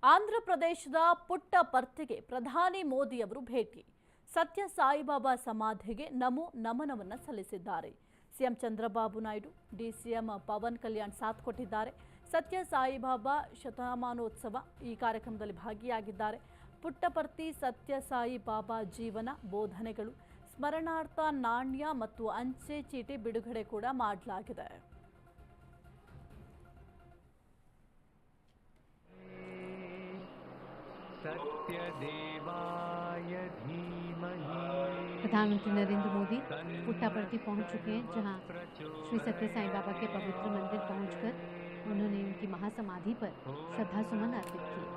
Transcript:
ಆಂಧ್ರ ಪ್ರದೇಶದ ಪುಟ್ಟಪರ್ತಿಗೆ ಪ್ರಧಾನಿ ಮೋದಿಯವರು ಭೇಟಿ. ಸತ್ಯ ಸಾಯಿಬಾಬಾ ಸಮಾಧಿಗೆ ನಮನವನ್ನು ಸಲ್ಲಿಸಿದ್ದಾರೆ. ಸಿಎಂ ಚಂದ್ರಬಾಬು ನಾಯ್ಡು, ಡಿಸಿಎಂ ಪವನ್ ಕಲ್ಯಾಣ್ ಸಾಥ್ ಕೊಟ್ಟಿದ್ದಾರೆ. ಸತ್ಯ ಸಾಯಿಬಾಬಾ ಶತಮಾನೋತ್ಸವ ಈ ಕಾರ್ಯಕ್ರಮದಲ್ಲಿ ಭಾಗಿಯಾಗಿದ್ದಾರೆ. ಪುಟ್ಟಪರ್ತಿ ಸತ್ಯ ಸಾಯಿಬಾಬಾ ಜೀವನ ಬೋಧನೆಗಳು ಸ್ಮರಣಾರ್ಥ ನಾಣ್ಯ ಮತ್ತು ಅಂಚೆ ಚೀಟಿ ಬಿಡುಗಡೆ ಕೂಡ ಮಾಡಲಾಗಿದೆ. प्रधानमंत्री नरेंद्र मोदी पुट्टापर्थी पहुंच चुके हैं, जहां श्री सत्य साई बाबा के पवित्र मंदिर पहुंचकर उन्होंने उनकी महासमाधि पर श्रद्धा सुमन अर्पित किए।